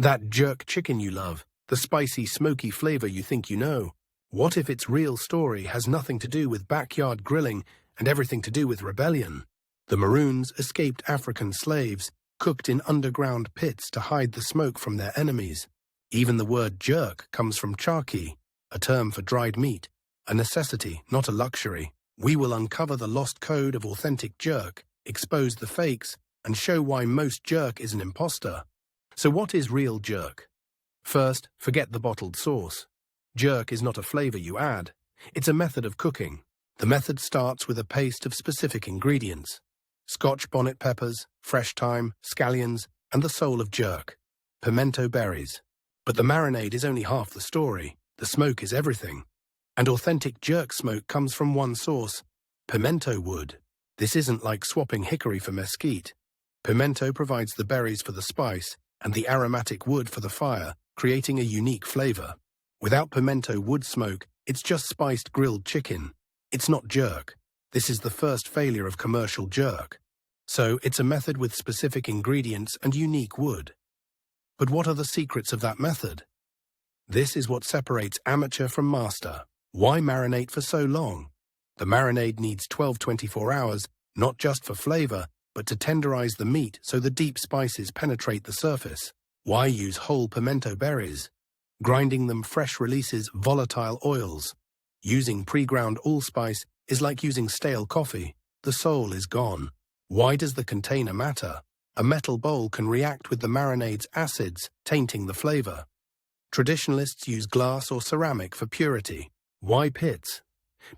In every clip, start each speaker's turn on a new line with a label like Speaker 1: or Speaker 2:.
Speaker 1: That jerk chicken you love, the spicy, smoky flavor you think you know. What if its real story has nothing to do with backyard grilling and everything to do with rebellion? The Maroons escaped African slaves, cooked in underground pits to hide the smoke from their enemies. Even the word jerk comes from charqui, a term for dried meat, a necessity, not a luxury. We will uncover the lost code of authentic jerk, expose the fakes, and show why most jerk is an imposter. So what is real jerk? First, forget the bottled sauce. Jerk is not a flavor you add. It's a method of cooking. The method starts with a paste of specific ingredients: Scotch bonnet peppers, fresh thyme, scallions, and the soul of jerk, pimento berries. But the marinade is only half the story. The smoke is everything. And authentic jerk smoke comes from one source: pimento wood. This isn't like swapping hickory for mesquite. Pimento provides the berries for the spice and the aromatic wood for the fire, creating a unique flavor. Without pimento wood smoke, it's just spiced grilled chicken. It's not jerk. This is the first failure of commercial jerk. So it's a method with specific ingredients and unique wood. But what are the secrets of that method? This is what separates amateur from master. Why marinate for so long? The marinade needs 12-24 hours, not just for flavor, but to tenderize the meat so the deep spices penetrate the surface. Why use whole pimento berries? Grinding them fresh releases volatile oils. Using pre-ground allspice is like using stale coffee. The soul is gone. Why does the container matter? A metal bowl can react with the marinade's acids, tainting the flavor. Traditionalists use glass or ceramic for purity. Why pits?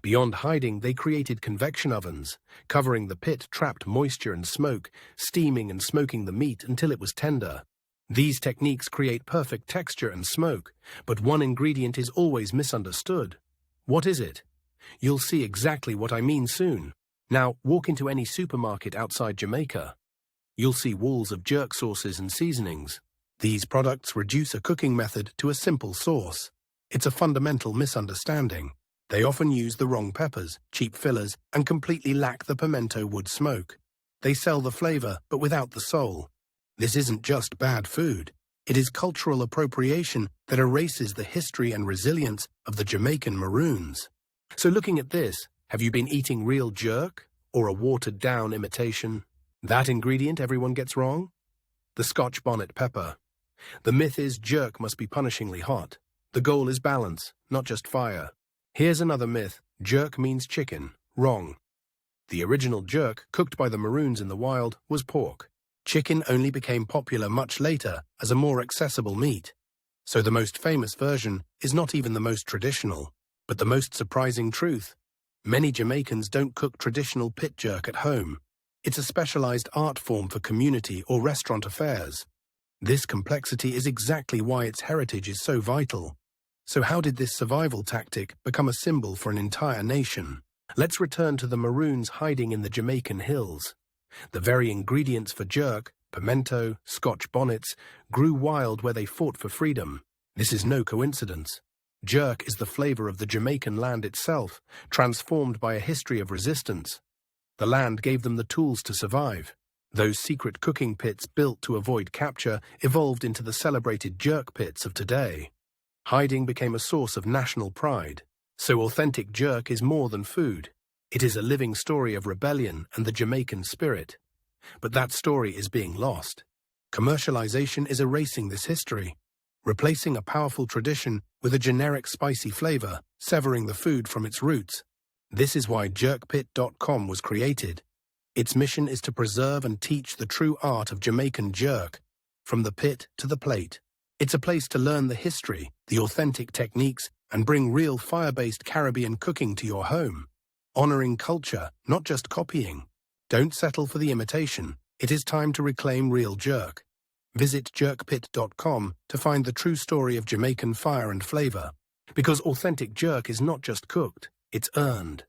Speaker 1: Beyond hiding, they created convection ovens. Covering the pit trapped moisture and smoke, steaming and smoking the meat until it was tender. These techniques create perfect texture and smoke, but one ingredient is always misunderstood. What is it? You'll see exactly what I mean soon. Now, walk into any supermarket outside Jamaica. You'll see walls of jerk sauces and seasonings. These products reduce a cooking method to a simple sauce. It's a fundamental misunderstanding. They often use the wrong peppers, cheap fillers, and completely lack the pimento wood smoke. They sell the flavor, but without the soul. This isn't just bad food. It is cultural appropriation that erases the history and resilience of the Jamaican Maroons. So looking at this, have you been eating real jerk or a watered-down imitation? That ingredient everyone gets wrong? The Scotch bonnet pepper. The myth is jerk must be punishingly hot. The goal is balance, not just fire. Here's another myth: jerk means chicken. Wrong. The original jerk, cooked by the Maroons in the wild, was pork. Chicken only became popular much later as a more accessible meat. So the most famous version is not even the most traditional, but the most surprising truth. Many Jamaicans don't cook traditional pit jerk at home. It's a specialized art form for community or restaurant affairs. This complexity is exactly why its heritage is so vital. So how did this survival tactic become a symbol for an entire nation? Let's return to the Maroons hiding in the Jamaican hills. The very ingredients for jerk, pimento, Scotch bonnets, grew wild where they fought for freedom. This is no coincidence. Jerk is the flavor of the Jamaican land itself, transformed by a history of resistance. The land gave them the tools to survive. Those secret cooking pits built to avoid capture evolved into the celebrated jerk pits of today. Hiding became a source of national pride. So authentic jerk is more than food. It is a living story of rebellion and the Jamaican spirit. But that story is being lost. Commercialization is erasing this history, replacing a powerful tradition with a generic spicy flavor, severing the food from its roots. This is why jerkpit.com was created. Its mission is to preserve and teach the true art of Jamaican jerk, from the pit to the plate. It's a place to learn the history, the authentic techniques, and bring real fire-based Caribbean cooking to your home. Honoring culture, not just copying. Don't settle for the imitation. It is time to reclaim real jerk. Visit jerkpit.com to find the true story of Jamaican fire and flavor. Because authentic jerk is not just cooked, it's earned.